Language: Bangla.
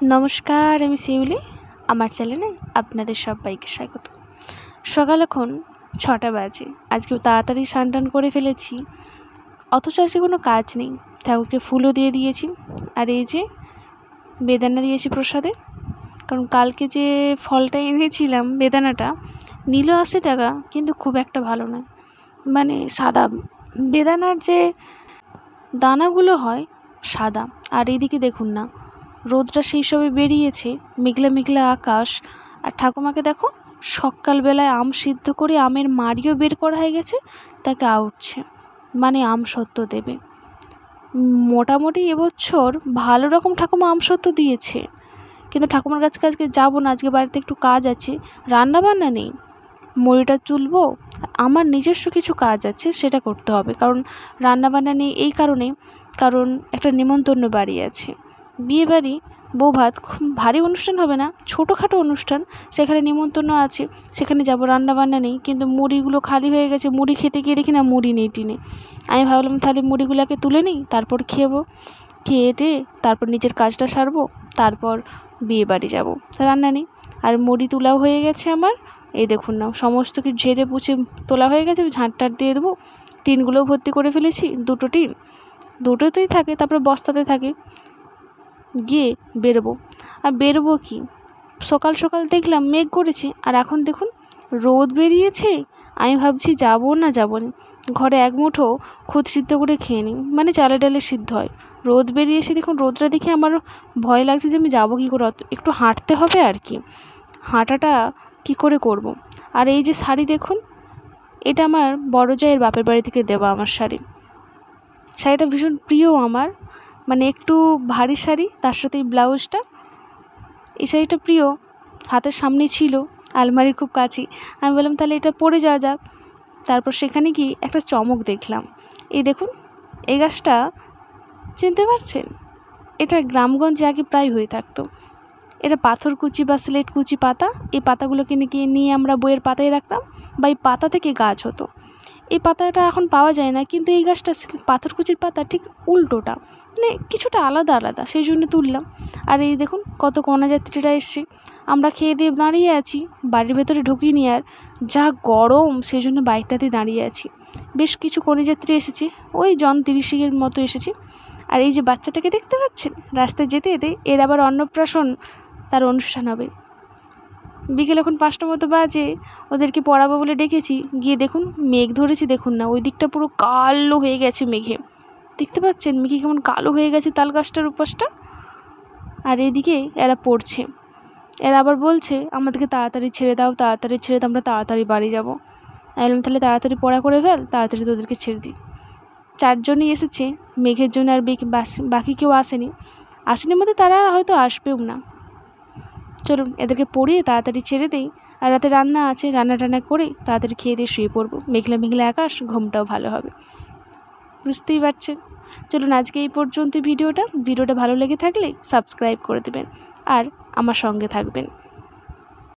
নমস্কার, আমি শিউলি। আমার চ্যানেলে আপনাদের সবাইকে স্বাগত। সকাল এখন ৬টা বাজে। আজকে তাড়াতাড়ি স্নান করে ফেলেছি, অথচ আজকে কোনো কাজ নেই। ঠাকুরকে ফুলও দিয়ে দিয়েছি, আর এই যে বেদানা দিয়েছি প্রসাদে। কারণ কালকে যে ফলটা এনেছিলাম, বেদানাটা নিল ৮০ টাকা, কিন্তু খুব একটা ভালো নয়। মানে সাদা বেদানার যে দানাগুলো হয় সাদা। আর এইদিকে দেখুন না, রোদটা সেই সবে বেরিয়েছে, মেঘলা মেঘলা আকাশ। আর ঠাকুমাকে দেখো, সকালবেলায় আম সিদ্ধ করে আমের মাড়িও বের করা হয়ে গেছে, তাকে আউটছে, মানে আম সত্ত্ব দেবে। মোটামুটি এবছর ভালো রকম ঠাকুমা আম সত্ত্ব দিয়েছে। কিন্তু ঠাকুমার কাছে আজকে যাবো না, আজকে বাড়িতে একটু কাজ আছে, রান্না বান্না নেই, মুড়িটা চুলবো, আমার নিজস্ব কিছু কাজ আছে সেটা করতে হবে। কারণ রান্না বান্না নেই এই কারণ একটা নেমন্তন্ন বাড়ি আছে, বিয়ে বাড়ি, বৌভাত, খুব ভারী অনুষ্ঠান হবে না, ছোটোখাটো অনুষ্ঠান, সেখানে নেমন্তন্ন আছে, সেখানে যাব। রান্না বান্না নেই, কিন্তু মুড়িগুলো খালি হয়ে গেছে। মুড়ি খেতে গিয়ে দেখি না মুড়ি নেই টিনে। আমি ভাবলাম তাহলে মুড়িগুলোকে তুলে নিই, তারপর খেয়ে তারপর নিজের কাজটা সারবো, তারপর বিয়ে বাড়ি যাবো। রান্না নেই, আর মুড়ি তোলাও হয়ে গেছে আমার। এই দেখুন না, সমস্ত কিছু ঝেড়ে পুছে তোলা হয়ে গেছে, ঝাঁট টাট দিয়ে দেবো। টিনগুলোও ভর্তি করে ফেলেছি, 2টো টিন, দুটোতেই থাকে, তারপরে বস্তাতে থাকে। গিয়ে বেরোবো। আর বেরোবো কি, সকাল সকাল দেখলাম মেঘ করেছে, আর এখন দেখুন রোদ বেরিয়েছে। আমি ভাবছি যাবো না ঘরে এক মুঠো খুদ সিদ্ধ করে খেয়ে নিই, মানে চালে ডালে সিদ্ধ হয়। রোদ বেরিয়েছে, দেখুন রোদটা দেখে আমার ভয় লাগছে যে আমি যাবো কী করে। একটু হাঁটতে হবে আর কি, হাঁটাটা কী করে করব। আর এই যে শাড়ি দেখুন, এটা আমার বড় জায়ের বাপের বাড়ি থেকে দেওয়া আমার শাড়িটা ভীষণ প্রিয় আমার, মানে একটু ভারী শাড়ি, তার সাথে এই ব্লাউজটা। এই শাড়িটা প্রিয়, হাতের সামনে ছিল, আলমারির খুব কাছে। আমি বললাম তাহলে এটা পরে যাওয়া যাক। তারপর সেখানে কি একটা চমক দেখলাম। এই দেখুন, এই গাছটা চিনতে পারছেন? এটা গ্রামগঞ্জে আগে প্রায় হয়ে থাকতো। এটা পাথরকুচি বা স্লেটকুচি পাতা, এই পাতাগুলোকে নিয়ে আমরা বইয়ের পাতায় রাখতাম, বা এই পাতা থেকে গাছ হতো। এই পাতাটা এখন পাওয়া যায় না, কিন্তু এই গাছটা পাথরকুচির পাতা ঠিক উল্টোটা, মানে কিছুটা আলাদা, সেই জন্য তুললাম। আর এই দেখুন কত কন্যাযাত্রীরা এসছে, আমরা খেয়ে দিয়ে দাঁড়িয়ে আছি, বাড়ির ভেতরে ঢুকিনি। আর যা গরম, সেই জন্য বাইকটাতে দাঁড়িয়ে আছি। বেশ কিছু কন্যাযাত্রী এসেছে, ওই জন 30-এর মতো এসেছে। আর এই যে বাচ্চাটাকে দেখতে পাচ্ছেন, রাস্তায় যেতে যেতে এর আবার অন্নপ্রাশন, তার অনুষ্ঠান হবে। বিকেল এখন 5টা মতো বাজে, ওদেরকে পড়াবো বলে ডেকেছি। গিয়ে দেখুন মেঘ ধরেছে, দেখুন না ওই দিকটা পুরো কালো হয়ে গেছে মেঘে। দেখতে পাচ্ছেন মেঘে কেমন কালো হয়ে গেছে তাল গাছটার উপাসটা। আর এদিকে এরা পড়ছে, এরা আবার বলছে আমাদেরকে তাড়াতাড়ি ছেড়ে দাও, আমরা তাড়াতাড়ি বাড়ি যাবো। আমি বললাম তাহলে তাড়াতাড়ি পড়া করে ফেল, তাড়াতাড়ি তোদেরকে ছেড়ে দিই। 4 জনই এসেছে মেঘের জন্য, আর বাকি কেউ আসেনি মধ্যে, তারা হয়তো আসবেও না। চলুন এদেরকে পড়িয়ে তাড়াতাড়ি ছেড়ে দিই। আর রাতে রান্না আছে, রান্না টান্না করে তাড়াতাড়ি খেয়ে দিয়ে শুয়ে পড়বো। মেঘলা মেঘলা আকাশ, ঘুমটাও ভালো হবে, বুঝতেই পারছেন। চলুন আজকে এই পর্যন্ত ভিডিওটা ভালো লেগে থাকলে সাবস্ক্রাইব করে দেবেন, আর আমার সঙ্গে থাকবেন।